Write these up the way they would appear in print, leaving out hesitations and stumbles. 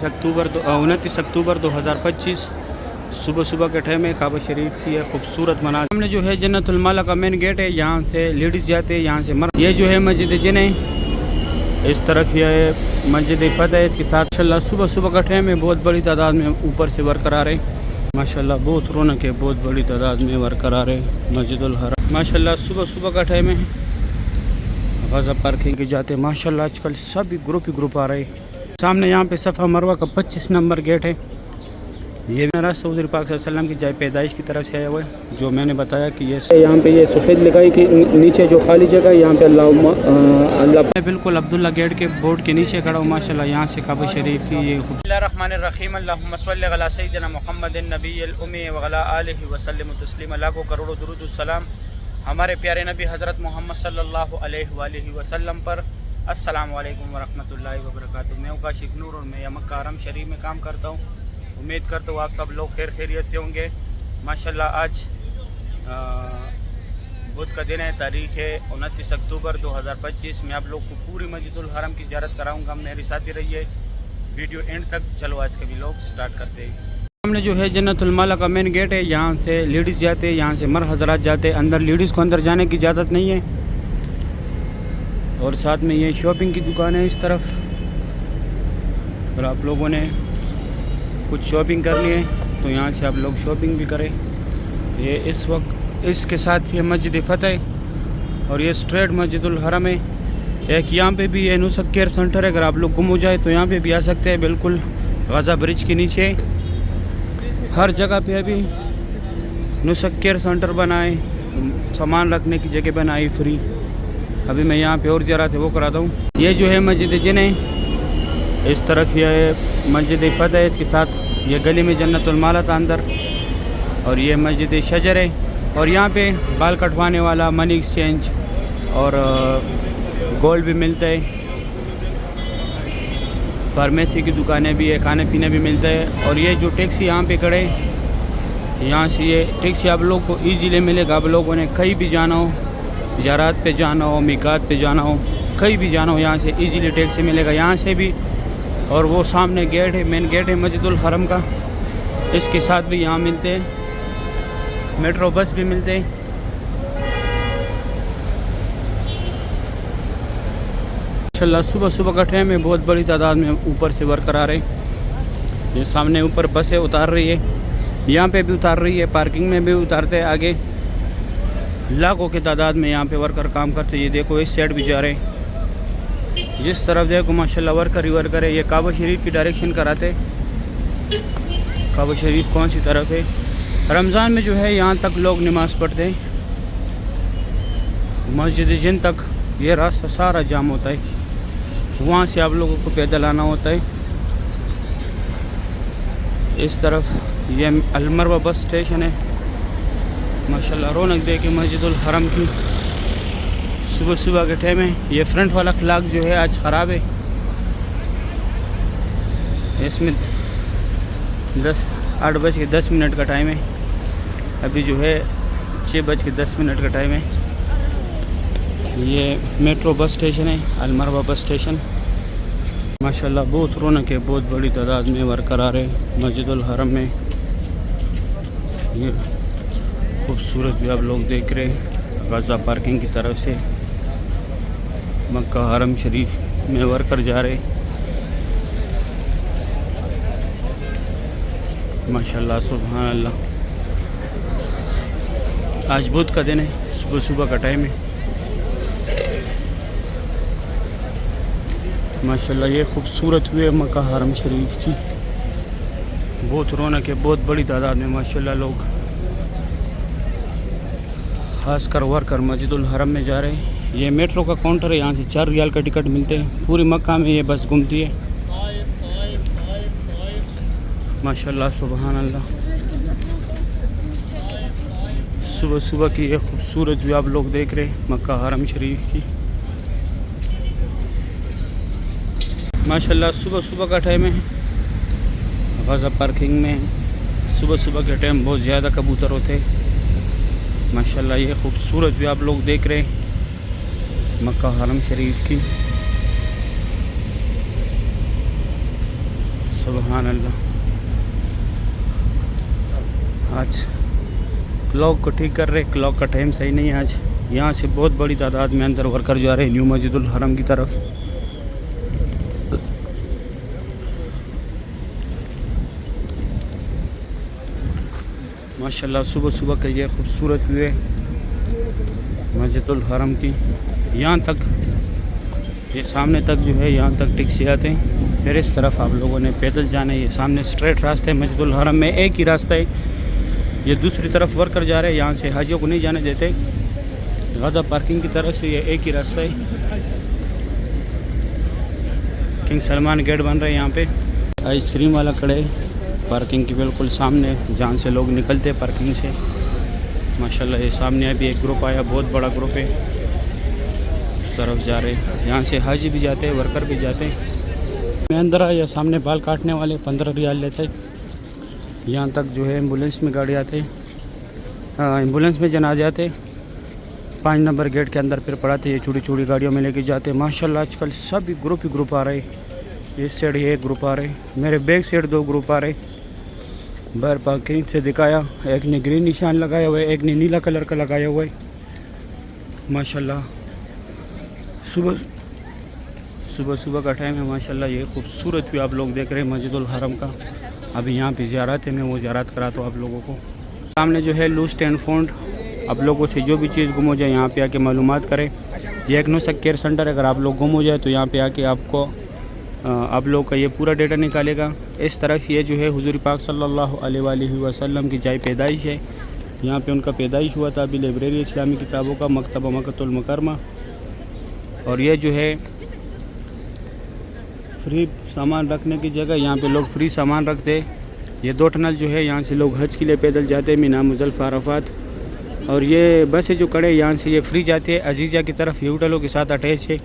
29 अक्टूबर 2025 सुबह सुबह के टाइम में काबा शरीफ की है खूबसूरत मनाज़िर। सामने जो है जन्नतुल माला का मेन गेट है, यहाँ से लेडीज़ जाते हैं, यहाँ से मर्द। ये जो है मस्जिद जिने, इस तरफ ये मस्जिद फतह है। इसके साथ माशाल्लाह सुबह सुबह का टाइम में बहुत बड़ी तादाद में ऊपर से वर्कर आ रहे हैं। माशाल्लाह बहुत रौनक है, बहुत बड़ी तादाद में वर्कर आ रहे हैं मस्जिदुल हरम। माशाल्लाह सुबह सुबह का टाइम है, गज़ा पार्किंग के जाते हैं। माशाल्लाह आजकल सभी ग्रुप ही ग्रुप आ रहे हैं। सामने यहाँ पे सफ़ा मरवा का 25 नंबर गेट है। ये मेरा सऊदी पाक सल्लल्लाहु अलैहि वसल्लम की जाए पैदाइश की तरफ से आया हुआ है, जो मैंने बताया कि ये यहाँ पे ये सफ़ेद लिखाई कि नीचे जो खाली जगह यहाँ पे अल्लाह। मैं बिल्कुल अब्दुल्ला गेट के बोर्ड के नीचे खड़ा हूँ। माशाल्लाह यहाँ से काबा शरीफ की ये बिस्मिल्लाहिर्रहमानिर्रहीम अल्लाहुम्मा सल्लि अला सय्यिदिना मुहम्मदिन नबिय्यिल उम्मी व अला आलिहि व सल्लिम तस्लीमा। लाखों करोड़ों दुरूद सलाम हमारे प्यारे नबी हज़रत मोहम्मद सल्लल्लाहु अलैहि वसल्लम पर। अस्सलाम वालेकुम वरहमतुल्लाहि वबरकातुहू। मैं काशिफ नूर और मैं मक्का हरम शरीफ में काम करता हूँ। उम्मीद करता हूँ आप सब लोग खैर खैरियत से होंगे। माशाल्लाह आज बुध का दिन है, तारीख़ है 29 अक्टूबर 2025। मैं आप लोग को पूरी मस्जिदुल हरम की ज़ियारत कराऊँगा। मेरे साथ ही रहिए वीडियो एंड तक। चलो आज के व्लॉग स्टार्ट करते हैं। सामने जो है जन्नतुल माला का मेन गेट है, यहाँ से लेडीज़ जाते हैं, यहाँ से मर्द हज़रात जाते हैं। अंदर लेडीज़ को अंदर जाने की इजाज़त नहीं है। और साथ में ये शॉपिंग की दुकान है इस तरफ। और आप लोगों ने कुछ शॉपिंग करनी है तो यहाँ से आप लोग शॉपिंग भी करें। ये इस वक्त इसके साथ ये मस्जिद फतह और ये स्ट्रेट मस्जिदुल हरम है। एक यहाँ पे भी ये नुसक केयर सेंटर है, अगर आप लोग गुम हो जाए तो यहाँ पे भी आ सकते हैं। बिल्कुल गाज़ा ब्रिज के नीचे हर जगह पे अभी नुसक केयर सेंटर बनाए, सामान रखने की जगह बनाई फ्री। अभी मैं यहाँ पे और ज़ियारत है वो कराता हूँ। ये जो है मस्जिद जिने, इस तरफ ये मस्जिद फतह है। इसके साथ ये गली में जन्नतुल माला था अंदर, और ये मस्जिद शजर है। और यहाँ पे बाल कटवाने वाला, मनी एक्सचेंज और गोल्ड भी मिलता है। फार्मेसी की दुकानें भी है, खाने पीने भी मिलता है। और ये जो टैक्सी यहाँ पे खड़े, यहाँ से ये टैक्सी आप लोग को ईजीली मिलेगा। आप लोगों ने कहीं भी जाना हो, ज़ियारत पे जाना हो, मिकात पे जाना हो, कहीं भी जाना हो, यहाँ से इजीली टैक्सी मिलेगा यहाँ से भी। और वो सामने गेट है, मेन गेट है मस्जिदुल हरम का, इसके साथ भी यहाँ मिलते हैं। मेट्रो बस भी मिलते हैं। माशाल्लाह सुबह सुबह का टाइम में बहुत बड़ी तादाद में ऊपर से वर्कर आ रहे हैं। ये सामने ऊपर बसें उतार रही है, यहाँ पे भी उतार रही है, पार्किंग में भी उतारते हैं। आगे लाखों की तादाद में यहाँ पे वर्कर काम करते हैं। ये देखो इस साइड भी जा रहे हैं, जिस तरफ देखो माशाल्लाह वर्कर ही वर्कर है। ये काबा शरीफ की डायरेक्शन कराते। काबा शरीफ कौन सी तरफ है? रमज़ान में जो है यहाँ तक लोग नमाज़ पढ़ते हैं। मस्जिद जिन तक ये रास्ता सारा जाम होता है, वहाँ से आप लोगों को पैदल आना होता है। इस तरफ ये अलमरवा बस स्टेशन है। माशाल्लाह रौनक देखे मस्जिदुल हरम की सुबह सुबह के टाइम है। ये फ्रंट वाला क्लॉक जो है आज ख़राब है, इसमें 8:10 का टाइम है। अभी जो है 6:10 का टाइम है। ये मेट्रो बस स्टेशन है, अलमरवा बस स्टेशन। माशाल्लाह बहुत रौनक है, बहुत बड़ी तादाद में वर्कर आ रहे हैं मस्जिदुल हरम में। ये खूबसूरत भी आप लोग देख रहे हैं गज़ा पार्किंग की तरफ से मक्का हरम शरीफ में वर्कर जा रहे। माशाल्लाह सुभान अल्लाह। आज बुध का दिन है, सुबह सुबह का टाइम है। माशाल्लाह ये खूबसूरत हुए मक्का हरम शरीफ की, बहुत रौनक है, बहुत बड़ी तादाद में माशाल्लाह लोग खासकर वर्कर मस्जिदुल हरम में जा रहे हैं। ये मेट्रो का काउंटर है, यहाँ से 4 रियाल का टिकट मिलते हैं। पूरी मक्का में ये बस घूमती है। माशाल्लाह सुभान अल्लाह। सुबह सुबह की ये खूबसूरत भी आप लोग देख रहे हैं मक्का हरम शरीफ की। माशाल्लाह सुबह सुबह का टाइम है, गज़ा पार्किंग में सुबह सुबह के टाइम बहुत ज़्यादा कबूतर होते हैं। माशाल्लाह ये खूबसूरत भी आप लोग देख रहे हैं मक्का हरम शरीफ की। सुभान अल्लाह। आज क्लॉक को ठीक कर रहे, क्लॉक का टाइम सही नहीं है आज। यहाँ से बहुत बड़ी तादाद में अंदर वर्कर जा रहे हैं न्यू मस्जिदुल हरम की तरफ। माशाल्लाह सुबह सुबह का ये खूबसूरत व्यू है मस्जिदुल हरम की। यहाँ तक, ये सामने तक जो है यहाँ तक टैक्सी आते हैं, फिर इस तरफ आप लोगों ने पैदल जाना है। ये सामने स्ट्रेट रास्ता है मस्जिदुल हरम में, एक ही रास्ता है। ये दूसरी तरफ वर्कर जा रहे हैं, यहाँ से हाजियों को नहीं जाने देते। गाज़ा पार्किंग की तरफ से ये एक ही रास्ता है। किंग सलमान गेट बन रहा है यहाँ पे। आइसक्रीम वाला कड़े पार्किंग के बिल्कुल सामने, जहाँ से लोग निकलते हैं पार्किंग से। माशाल्लाह ये सामने अभी एक ग्रुप आया, बहुत बड़ा ग्रुप है, इस तरफ जा रहे हैं। यहाँ से हाजी भी जाते हैं, वर्कर भी जाते हैं। मैं अंदर आया, सामने बाल काटने वाले 15 रियाल लेते हैं। यहाँ तक जो है एम्बुलेंस में गाड़ी आते, एम्बुलेंस में जनाजे आते। 5 नंबर गेट के अंदर फिर पड़ाते, ये चूड़ी चूड़ी गाड़ियों में लेके जाते। माशाल्लाह आजकल सभी ग्रुप ही ग्रुप आ रहे। इस साइड ये एक ग्रुप आ रहे, मेरे बैक साइड 2 ग्रुप आ रहे। बाहर पार्किंग से दिखाया, एक ने ग्रीन निशान लगाया हुआ है, एक ने नीला कलर का लगाया हुआ है। माशाल्लाह सुबह सुबह का टाइम है। माशाल्लाह ये खूबसूरत भी आप लोग देख रहे हैं मस्जिदुल हरम का। अभी यहाँ पे ज़ियारत है, मैं वो ज़ियारत कराता हूँ आप लोगों को। सामने जो है लूस्ट एंड फाउंड, आप लोगों से जो भी चीज़ गुम हो जाए यहाँ पे आके मालूमात करें। ये एक नुसक केयर सेंटर है, अगर आप लोग गुम हो जाए तो यहाँ पे आके आपको आप लोग का ये पूरा डेटा निकालेगा। इस तरफ ये जो है हुजूर पाक सल्लल्लाहु अलैहि वसल्लम की जाए पैदाइश है, यहाँ पे उनका पैदाइश हुआ था। अभी लाइब्रेरी इस्लामी किताबों का मकतबा मक्कतुल मुकरमा। और ये जो है फ्री सामान रखने की जगह, यहाँ पे लोग फ्री सामान रखते हैं। ये 2 टनल जो है, यहाँ से लोग हज के लिए पैदल जाते हैं, मीना मुज़ल्लिफ़ा अरफ़ात। और ये बसें जो कड़े यहाँ से ये फ्री जाती है अजीज़ा की तरफ, ये होटलों के साथ अटैच है।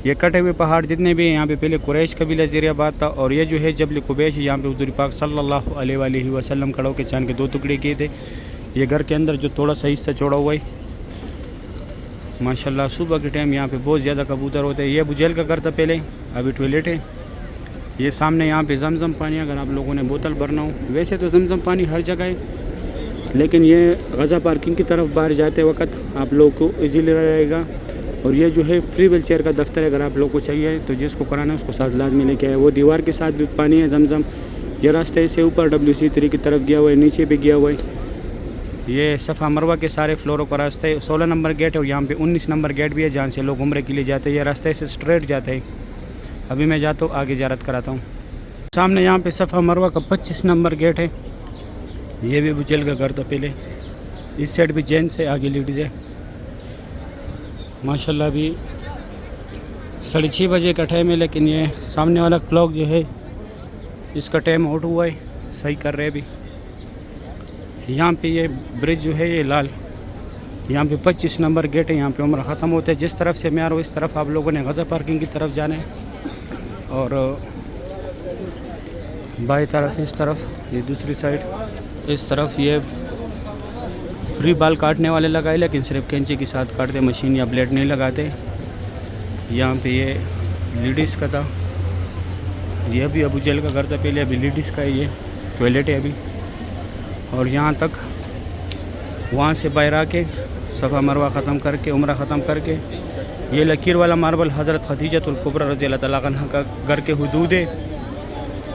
ये कटे हुए पहाड़ जितने भी हैं यहाँ पे पहले कुरैश कबीला ज़रियाबाद था। और ये जो है जबल कुबैश, यहाँ पे हुज़ूर पाक सल्लल्लाहु अलैहि वसल्लम खड़ों के चांद के 2 टुकड़े किए थे। ये घर के अंदर जो थोड़ा सा हिस्सा चौड़ा हुआ है। माशाल्लाह सुबह के टाइम यहाँ पे बहुत ज़्यादा कबूतर होते हैं। ये अबू जहल का घर था पहले, अभी टॉयलेट है। ये सामने यहाँ पे जमजम पानी, अगर आप लोगों ने बोतल भरना हो, वैसे तो जमजम पानी हर जगह है, लेकिन ये गाज़ा पार्किंग की तरफ बाहर जाते वक्त आप लोग को इजीली रहेगा। और ये जो है फ्री व्हील चेयर का दफ्तर है, अगर आप लोग को चाहिए तो जिसको कराना है उसको साथ लाजमी लेके आए। वो दीवार के साथ भी पानी है जमजम। ये रास्ते से ऊपर WC3 की तरफ गया हुआ है, नीचे भी गया हुआ है। ये सफ़ा मरवा के सारे फ्लोरों का रास्ता है। 16 नंबर गेट है और यहाँ पे 19 नंबर गेट भी है, जहाँ से लोग उम्रे के लिए जाते हैं। ये रास्ते से स्ट्रेट जाते हैं। अभी मैं जाता हूँ, आगे ज़ियारत कराता हूँ। सामने यहाँ पे सफ़ा मरवा का 25 नंबर गेट है। ये भी बुचल का घर था पहले। इस साइड भी जेंट्स है, आगे लेडीज़ है। माशाल्लाह अभी 6:30 बजे का टाइम है, लेकिन ये सामने वाला क्लॉक जो है इसका टाइम आउट हुआ है, सही कर रहे हैं अभी। यहाँ पे ये ब्रिज जो है ये लाल, यहाँ पे 25 नंबर गेट है, यहाँ पे उम्र ख़त्म होता है। जिस तरफ से मैं आ रहा हूँ इस तरफ आप लोगों ने गाज़ा पार्किंग की तरफ जाना है, और बाई तरफ इस तरफ ये दूसरी साइड इस तरफ ये फ्री बाल काटने वाले लगाए, लेकिन सिर्फ कैंची के साथ काटते, मशीन या ब्लेड नहीं लगाते। यहाँ पे ये लेडीज़ का था, ये अभी अबू जहल का घर था पहले, अभी लेडीज़ का है। ये टॉयलेट है अभी। और यहाँ तक वहाँ से बाहर आके सफ़ा मरवा ख़त्म करके उम्रा ख़त्म करके ये लकीर वाला मार्बल हज़रत खदीजतुल कुबरा रज़ियल्लाहु तआला अन्हा का घर के हुदूद है।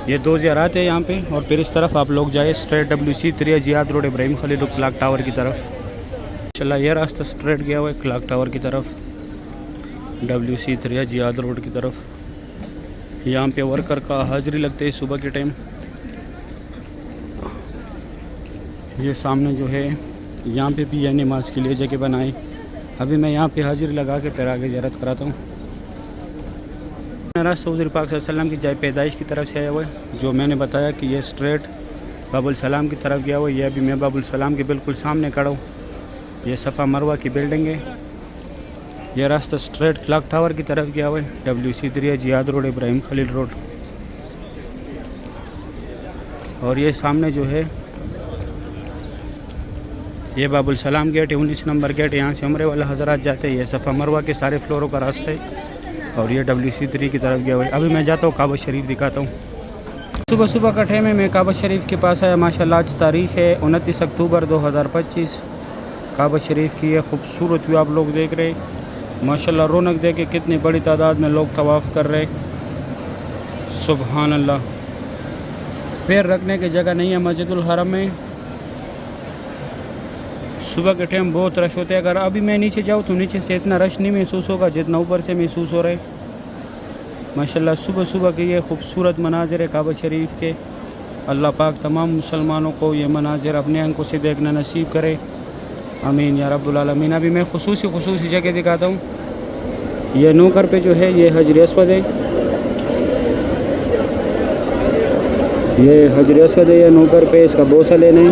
ये 2 ज़ियारत है यहाँ पे। और फिर इस तरफ आप लोग जाए straight WC3 Ajyad road Ibrahim Khalil clock tower की तरफ। इंशाल्लाह ये रास्ता स्ट्रेट गया हुआ है क्लॉक टावर की तरफ, WC3 जियाद रोड की तरफ। यहाँ पे वर्कर का हाज़िरी लगते है सुबह के टाइम। ये सामने जो है यहाँ पे भी यह नमाज के लिए जगह बनाए। अभी मैं यहाँ पे हाज़िरी लगा के फिर आगे ज़ियारत कराता हूँ। रास्ता हुज़ूर पाक सल्लल्लाहु अलैहि वसल्लम की जाए पैदाइश की तरफ से आया हुआ है, जो मैंने बताया कि ये स्ट्रेट बाबुल सलाम की तरफ गया हुआ है। ये अभी मैं बाबुल सलाम के बिल्कुल सामने खड़ा हूँ। ये सफ़ा मरवा की बिल्डिंग है। यह रास्ता स्ट्रेट क्लॉक टावर की तरफ गया हुआ है, WC3 Ajyad road Ibrahim Khalil road. और ये सामने जो है ये बाबुल सलाम गेट है, 19 नंबर गेट। यहाँ से उम्रे वाला हज़रात जाते हैं। ये सफ़ा मरवा के सारे फ्लोरों का रास्ता है। और ये WC3 की तरफ गया हुआ है। अभी मैं जाता हूँ काबा शरीफ दिखाता हूँ। सुबह सुबह का टाइम है, मैं काबा शरीफ के पास आया। माशाल्लाह आज तारीख़ है 29 अक्टूबर 2025। काबा शरीफ की ये खूबसूरत व्यू आप लोग देख रहे हैं। माशाल्लाह रौनक देखे कितनी बड़ी तादाद में लोग तवाफ़ कर रहे। सुबहान अल्लाह। पैर रखने की जगह नहीं है मस्जिदुल हरम में। सुबह के टाइम बहुत रश होते हैं। अगर अभी मैं नीचे जाऊँ तो नीचे से इतना रश नहीं महसूस होगा जितना ऊपर से महसूस हो रहा है। माशाल्लाह सुबह सुबह के ये खूबसूरत मनाज़िर है काबा शरीफ के। अल्लाह पाक तमाम मुसलमानों को ये मनाज़िर अपने आंखों से देखना नसीब करे, आमीन या रब्बुल आलमीन। अभी मैं खुसूसी जगह दिखाता हूँ। ये नौकर पे जो है ये हजर अस्वद है, ये हजर अस्वद है। ये नौकर पे इसका बोसा लेने,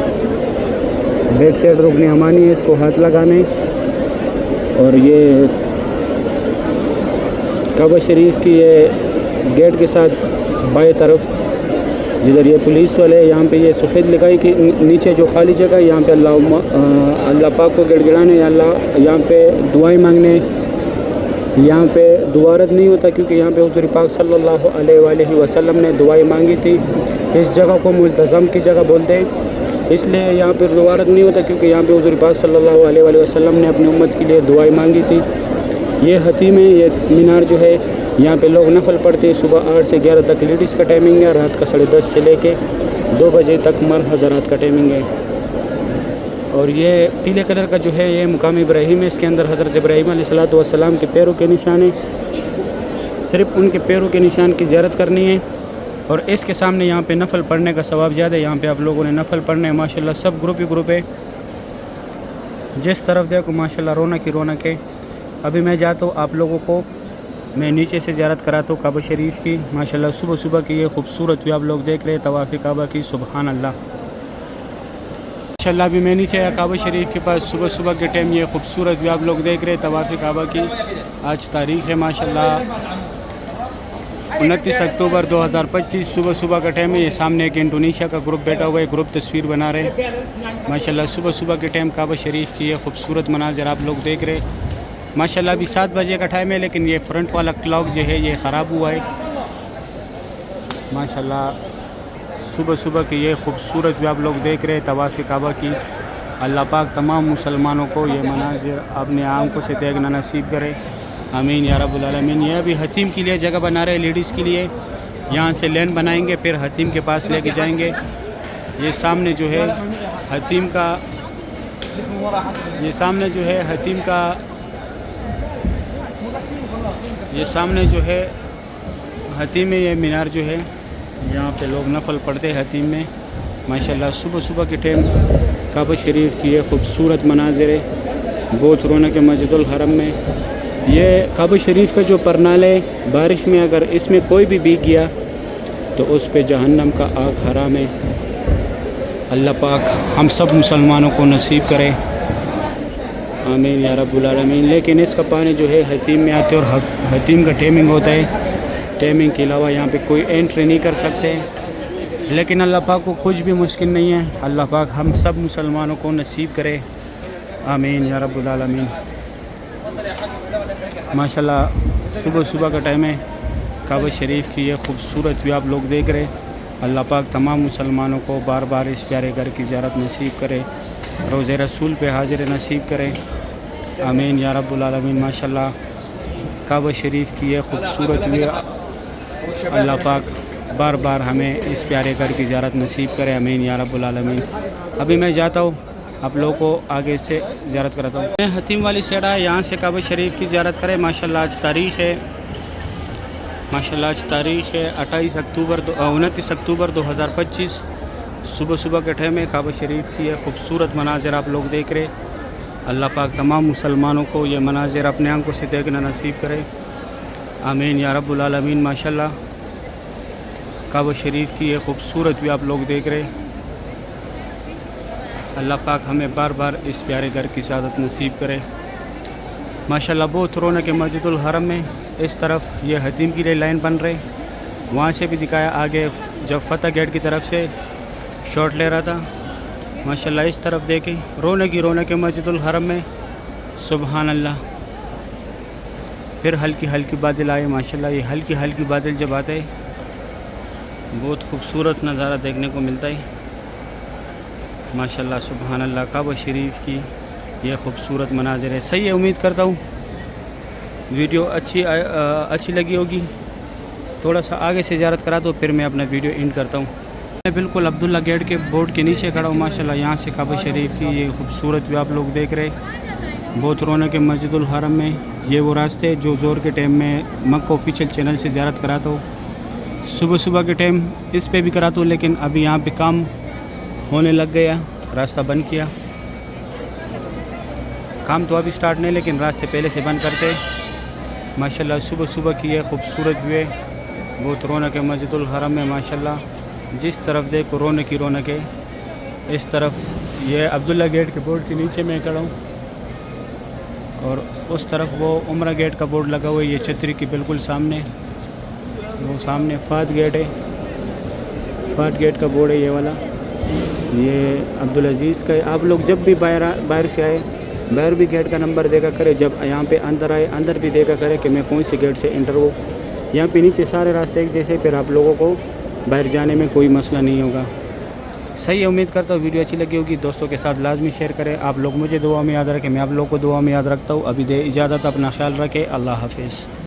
बैक साइड रुकने हमानी है, इसको हाथ लगाने। और ये काबा शरीफ की ये गेट के साथ बाएं तरफ जिधर ये पुलिस वाले यहाँ पे ये सफ़ेद लिखाई कि नीचे जो खाली जगह है यहाँ पे अल्लाह पाक को गिड़गिड़ाने या अल्लाह यहाँ पे दुआएं मांगने। यहाँ पे दुआरत नहीं होता क्योंकि यहाँ पे हुज़ूर पाक सल्लल्लाहु अलैहि वसल्लम ने दुआएं मांगी थी। इस जगह को मुल्तज़म की जगह बोलते हैं, इसलिए यहाँ पे दुआरत नहीं होता क्योंकि यहाँ पे हुज़ूर पाक सल्लल्लाहु अलैहि वसल्लम ने अपनी उम्मत के लिए दुआएं मांगी थी। ये हतीम है, ये मीनार जो है यहाँ पे लोग नफल पढ़ते हैं। सुबह 8 से 11 तक लेडीज़ का टाइमिंग है, रात का 10:30 से लेके 2 बजे तक मर्द हज़रात का टाइमिंग है। और ये पीले कलर का जो है ये मुकाम इब्राहीम है। इसके अंदर हज़रत इब्राहीम अलैहिस्सलाम के पैरों के निशान है। सिर्फ उनके पैरों के निशान की ज़ियारत करनी है। और इसके सामने यहाँ पे नफल पढ़ने का सवाब ज़्यादा है। यहाँ पे आप लोगों ने नफल पढ़ने हैं। माशाल्लाह सब ग्रुप ही ग्रुप है, जिस तरफ देखो माशाल्लाह रौनक ही रौनक है। अभी मैं जाता हूँ, आप लोगों को मैं नीचे से ज़ियारत कराता हूँ काबा शरीफ की। माशाल्लाह सुबह सुबह की ये खूबसूरत भी आप लोग देख रहे हैं तवाफ़ी काबा की। सुबहान अल्लाह। माशाल्लाह अभी मैं नीचे आया काबा शरीफ के पास। सुबह सुबह के टाइम ये खूबसूरत भी आप लोग देख रहे हैं तवाफ़ी काबा की। आज तारीख़ है माशाल्लाह 29 अक्टूबर 2025। सुबह सुबह का टाइम है। ये सामने एक इंडोनेशिया का ग्रुप बैठा हुआ है, ग्रुप तस्वीर बना रहे हैं। माशाल्लाह सुबह सुबह के टाइम काबा शरीफ की ये खूबसूरत मनाज़िर आप लोग देख रहे हैं। माशाल्लाह अभी 7 बजे का टाइम है, लेकिन ये फ्रंट वाला क्लॉक जो है ये ख़राब हुआ है। माशाल्लाह सुबह सुबह की ये खूबसूरत भी आप लोग देख रहे हैं तवाफ़ी काबा की। अल्लाह पाक तमाम मुसलमानों को ये मनाज़िर अपने आंखों से देखना नसीब करे, आमीन या रब्बुल आलमीन। ये अभी हतीम के लिए जगह बना रहे हैं, लेडीज़ के लिए। यहाँ से लेन बनाएंगे, फिर हतीम के पास लेके जाएंगे। ये सामने जो है हतीम का, ये सामने जो है हतीम का, ये सामने जो है हतीम में ये मीनार जो है यहाँ पे लोग नफल पढ़ते हैं हतीम में। माशाल्लाह सुबह सुबह के टाइम काबा शरीफ की ये खूबसूरत मनाज़िर है। बहुत रौनक है मस्जिदुल हरम में। ये काबा शरीफ का जो परनाल है, बारिश में अगर इसमें कोई भी भीग गया तो उस पे जहन्नम का आग हराम है। अल्लाह पाक हम सब मुसलमानों को नसीब करे, आमीन या रब्बुल आलमीन। लेकिन इसका पानी जो है हतीम में आते और हतीम का टाइमिंग होता है। टाइमिंग के अलावा यहाँ पे कोई एंट्री नहीं कर सकते। लेकिन अल्लाह पाक को कुछ भी मुश्किल नहीं है। अल्लाह पाक हम सब मुसलमानों को नसीब करे, आमीन या रब्बुल आलमीन। माशाल्लाह सुबह सुबह का टाइम है। काबा शरीफ की ये खूबसूरत भी आप लोग देख रहे। अल्लाह पाक तमाम मुसलमानों को बार बार इस प्यारे घर की ज़ियारत नसीब करे, रोज़े रसूल पे हाजिर नसीब करे, आमीन या रब्बुल आलमीन। माशाल्लाह काबा शरीफ की ये खूबसूरत भी अल्लाह पाक बार बार हमें इस प्यारे घर की ज़ियारत नसीब करे, आमीन या रब्बुल आलमीन। अभी मैं जाता हूँ, आप लोगों को आगे से ज़ियारत कराता हूँ। मैं हतीम वाली साइड आया, यहाँ से काबा शरीफ की ज़ियारत करें। माशाल्लाह आज तारीख़ है, माशाल्लाह आज तारीख़ है 29 अक्टूबर 2025। सुबह सुबह के टाइम में काबा शरीफ की ये खूबसूरत मनाज़िर आप लोग देख रहे। अल्लाह पाक तमाम मुसलमानों को ये मनाज़िर अपने आंखों से देखना नसीब करे, आमीन या रब्बुल आलमीन। माशाल्लाह काबा शरीफ की ये खूबसूरत भी आप लोग देख रहे। अल्लाह पाक हमें बार बार इस प्यारे घर की सादत नसीब करे। माशाल्लाह बहुत रौनक है मस्जिदुल हरम में। इस तरफ ये हतीम के लिए लाइन बन रहे, वहाँ से भी दिखाया आगे जब फतेह गेट की तरफ से शॉट ले रहा था। माशाल्लाह इस तरफ देखें रौनक ही रौनक है मस्जिदुल हरम में। सुबहान अल्लाह। फिर हल्की हल्की बादल आए। माशाल्लाह ये हल्की हल्की बादल जब आते बहुत खूबसूरत नज़ारा देखने को मिलता है माशाल्लाह सुबहान अल्लाह। काबा शरीफ की ये खूबसूरत मनाजिर है। सही है, उम्मीद करता हूँ वीडियो अच्छी लगी होगी। थोड़ा सा आगे से ज़ियारत करा तो फिर मैं अपना वीडियो एंड करता हूँ। मैं बिल्कुल अब्दुल्ला गेट के बोर्ड के नीचे खड़ा हूँ माशाल्लाह। यहाँ से काबा शरीफ की ये खूबसूरत भी आप लोग देख रहे हैं। बहुत रौनक है मस्जिदुल हरम में। ये वो रास्ते जो ज़ोर के टाइम में मक्का ऑफिशियल चैनल से ज़ियारत कराता हूँ। सुबह सुबह के टाइम इस पे भी कराता हूँ, लेकिन अभी यहाँ पे काम होने लग गया, रास्ता बंद किया। काम तो अभी स्टार्ट नहीं, लेकिन रास्ते पहले से बंद करते माशाल्लाह। सुबह सुबह की ये खूबसूरत व्यू है। बहुत रौनक है मस्जिदुल हरम में माशाल्लाह। जिस तरफ देखो रौनक ही रौनक है। इस तरफ ये अब्दुल्ला गेट के बोर्ड के नीचे मैं खड़ा हूँ और उस तरफ वो उम्रा गेट का बोर्ड लगा हुआ है। ये छतरी के बिल्कुल सामने, वो सामने फात गेट है। फात गेट का बोर्ड है ये वाला। ये अब्दुल अजीज़ का है। आप लोग जब भी बाहर से आए, बाहर भी गेट का नंबर देखा करें। जब यहाँ पे अंदर आए, अंदर भी देखा करें कि मैं कौन से गेट से एंटर हूँ। यहाँ पे नीचे सारे रास्ते एक जैसे, फिर आप लोगों को बाहर जाने में कोई मसला नहीं होगा। सही है, उम्मीद करता हूँ वीडियो अच्छी लगी होगी। दोस्तों के साथ लाजमी शेयर करें। आप लोग मुझे दुआ में याद रखें, मैं आप लोगों को दुआ में याद रखता हूँ। अभी दे इजाज़त, अपना ख्याल रखें। अल्लाह हाफिज़।